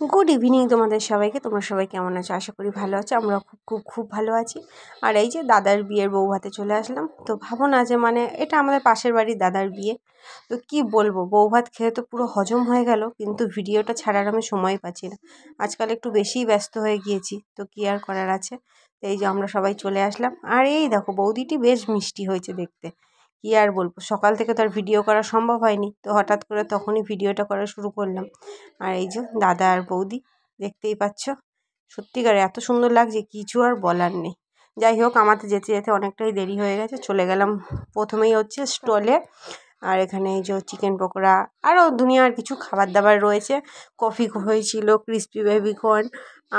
Good evening তোমাদের সবাইকে। তোমরা সবাই কেমন আছো? আশা করি ভালো আছো। আমরা খুব ভালো আছি। আর এই যে দাদার বিয়ের বউ ভাতে চলে আসলাম। তো ভাবো না যে এটা আমাদের পাশের বাড়ির দাদার বিয়ে। তো কি বলবো, বউ ভাত খেয়ে তো পুরো হজম হয়ে গেল, কিন্তু ভিডিওটা ছাড়ার আমি সময় পাচ্ছি না। আজকাল একটু বেশিই ব্যস্ত হয়ে গিয়েছি, তো কি আর করার আছে। তো এই যে আমরা সবাই চলে আসলাম। আর এই দেখো, বৌদিটি বেশ মিষ্টি হয়েছে দেখতে। কি আর বলবো, সকাল থেকে তো আর ভিডিও করা সম্ভব হয়নি, তো হঠাৎ করে তখনই ভিডিওটা করা শুরু করলাম। আর এই যে দাদা আর বৌদি, দেখতেই পাচ্ছ, সত্যিকারে এত সুন্দর লাগছে, কিছু আর বলার নেই। যাই হোক, আমাদের যেতে যেতে অনেকটাই দেরি হয়ে গেছে, চলে গেলাম প্রথমেই হচ্ছে স্টলে। আর এখানে এই যে চিকেন পকোড়া, আরও দুনিয়ার কিছু খাবার দাবার রয়েছে। কফি হয়েছিল, ক্রিস্পি বেবিকর্ন,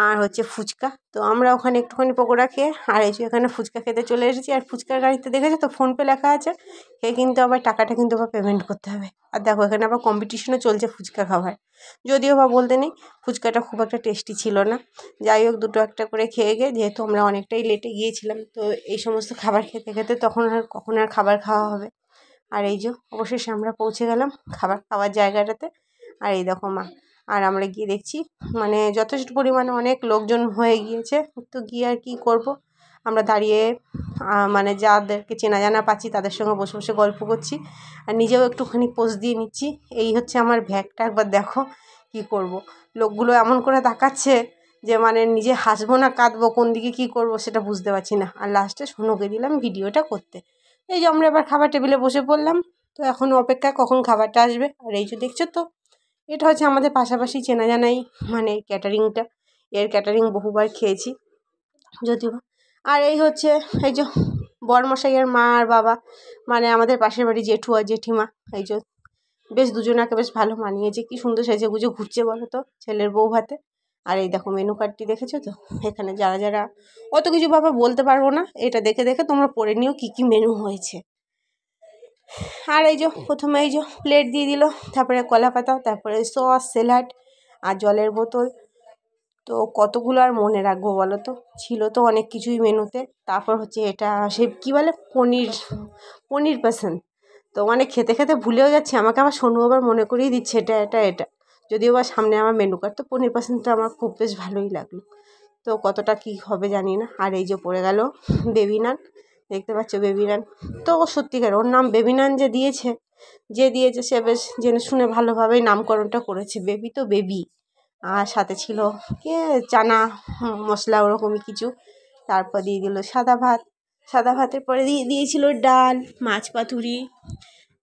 আর হচ্ছে ফুচকা। তো আমরা ওখানে একটুখানি পকোড়া খেয়ে, আর এই যে এখানে ফুচকা খেতে চলে এসেছি। আর ফুচকার গাড়িতে দেখেছো তো ফোনপে লেখা আছে, খেয়ে কিন্তু আবার টাকাটা কিন্তু আবার পেমেন্ট করতে হবে। আর দেখো, এখানে আবার কম্পিটিশনও চলছে ফুচকা খাওয়ার। যদিও বা বলতে নেই, ফুচকাটা খুব একটা টেস্টি ছিল না। যাই হোক, দুটো একটা করে খেয়ে গিয়ে, যেহেতু আমরা অনেকটাই লেটে গিয়েছিলাম, তো এই সমস্ত খাবার খেতে খেতে কখন আর খাবার খাওয়া হবে। আর এই যে অবশেষে আমরা পৌঁছে গেলাম খাবার খাওয়ার জায়গাটাতে। আর এই দেখো মা, আর আমরা গিয়ে দেখছি যথেষ্ট পরিমাণে অনেক লোকজন হয়ে গিয়েছে। তো গিয়ে আর কী করব, আমরা দাঁড়িয়ে যাদেরকে চেনা জানা পাচ্ছি তাদের সঙ্গে বসে বসে গল্প করছি, আর নিজেও একটুখানি পোজ দিয়ে নিচ্ছি। এই হচ্ছে আমার ভ্যাগটা, একবার দেখো কি করব। লোকগুলো এমন করে তাকাচ্ছে যে নিজে হাসবো না কাঁদবো, কোন দিকে কী করব সেটা বুঝতে পারছি না। আর লাস্টে সোনুকে দিলাম ভিডিওটা করতে। এই যে আমরা এবার খাবার টেবিলে বসে পড়লাম। তো এখন অপেক্ষা কখন খাবারটা আসবে। আর এই যে দেখছো তো, এটা হচ্ছে আমাদের পাশাপাশি চেনা জানাই ক্যাটারিংটা। এর ক্যাটারিং বহুবার খেয়েছি যদিও। আর এই হচ্ছে এই যে বরমশাইয়ের মা আর বাবা, আমাদের পাশের বাড়ি জেঠু আর জেঠিমা। এই যে বেশ দুজনাকে বেশ ভালো মানিয়েছে, কি সুন্দর সেজে গুজে ঘুরছে বলো তো ছেলের বউ ভাতে। আর এই দেখো মেনু কার্ডটি দেখেছো তো, এখানে যারা যারা, অত কিছু বাবা বলতে পারবো না, এটা দেখে দেখে তোমরা পড়ে নিও কী কী মেনু হয়েছে। আর এই যে প্রথমে এই যে প্লেট দিয়ে দিল, তারপরে কলা পাতা, তারপরে সস, স্যালাড আর জলের বোতল। তো কতগুলো আর মনে রাখবো বলো তো, ছিল তো অনেক কিছুই মেনুতে। তারপর হচ্ছে এটা সে কী বলে, পনির পাসেন। তো খেতে খেতে ভুলেও যাচ্ছে, আমাকে আবার সোনু আবার মনে করিয়ে দিচ্ছে এটা। যদিও বা সামনে আমার মেনু কার্ড। তো পনির পাসেনটা আমার খুব বেশ ভালোই লাগলো। তো কতটা কী হবে জানি না। আর এই যে পড়ে গেল বেবি নান, দেখতে পাচ্ছ বেবি নান। তো সত্যিকার ওর নাম বেবি নান যে দিয়েছে সে বেশ জেনে শুনে ভালোভাবেই নামকরণটা করেছে। বেবি তো বেবি। আর সাথে ছিল চানা মশলা, ওরকমই কিছু। তারপর দিয়ে দিল সাদা ভাতের পরে দিয়েছিল ডাল, মাছ পাতুরি,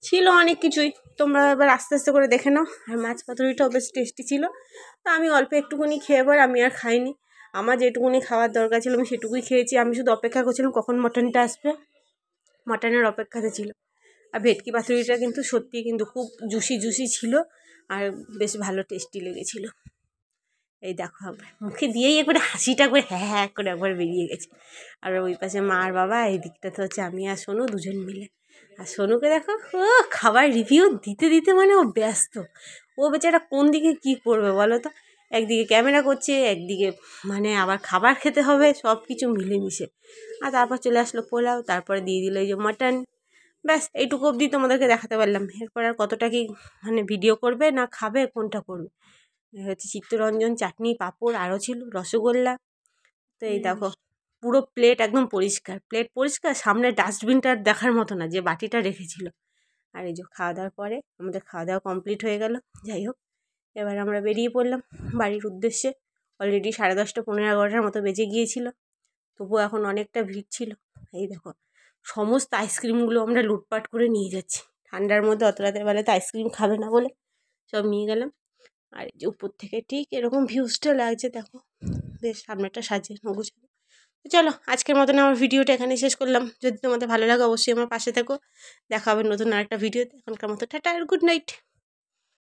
ছিল অনেক কিছুই। তোমরা এবার আস্তে আস্তে করে দেখে নাও। আর মাছ পাতুরিটাও বেশ টেস্টি ছিল। তো আমি অল্প একটুকুনি খেয়ে পর আমি আর খাইনি। আমার যেটুকুনি খাওয়ার দরকার ছিল আমি সেটুকুই খেয়েছি। আমি শুধু অপেক্ষা করছিলাম কখন মটনটা আসবে, মটনের অপেক্ষাতে ছিল। আর ভেটকি পাতুরিটা কিন্তু সত্যিই কিন্তু খুব জুসি ছিল, আর বেশ ভালো টেস্টি লেগেছিলো। এই দেখো আবার মুখে দিয়েই একবারে হাসিটা করে হ্যাঁ করে একবার বেরিয়ে গেছে। আর ওই পাশে মা আর বাবা, এই দিকটাতে হচ্ছে আমি আর সোনু দুজন মিলে। আর সোনুকে দেখো, ও খাবার রিভিউ দিতে দিতে ও ব্যস্ত। ও বেচারা কোন দিকে কী করবে বলো তো, একদিকে ক্যামেরা করছে, একদিকে আবার খাবার খেতে হবে, সব কিছু মিলেমিশে। আর তারপর চলে আসলো পোলাও, তারপরে দিয়ে দিল এই যে মাটন। ব্যাস এইটুকু অবধি তোমাদেরকে দেখাতে পারলাম। এরপর আর কতটা কি ভিডিও করবে না খাবে, কোনটা করবে। হচ্ছে চিত্তরঞ্জন, চাটনি, পাঁপড়, আরও ছিল রসগোল্লা। তো এই দেখো পুরো প্লেট একদম পরিষ্কার, সামনে ডাস্টবিনটা দেখার মতো না, যে বাটিটা রেখেছিল। আর এই যে খাওয়া দাওয়ার পরে আমাদের খাওয়া দাওয়া কমপ্লিট হয়ে গেল। যাই হোক, এবার আমরা বেরিয়ে পড়লাম বাড়ির উদ্দেশ্যে। অলরেডি 10:30, 11:30 মতো বেজে গিয়েছিল, তবুও এখন অনেকটা ভিড় ছিল। এই দেখো সমস্ত আইসক্রিমগুলো আমরা লুটপাট করে নিয়ে যাচ্ছি। ঠান্ডার মধ্যে অত রাতের বেলাতে আইসক্রিম খাবে না বলে সব নিয়ে গেলাম। আর এই যে উপর থেকে ঠিক এরকম ভিউজটা লাগছে, দেখো বেশ সামনেটা সাজিয়ে গুছানো। চলো আজকের মতন আমার ভিডিওটা এখানে শেষ করলাম। যদি তোমাদের ভালো লাগে অবশ্যই আমার পাশে থেকো। দেখা হবে নতুন আরেকটা ভিডিওতে। এখনকার মতো টাটা আর গুড নাইট।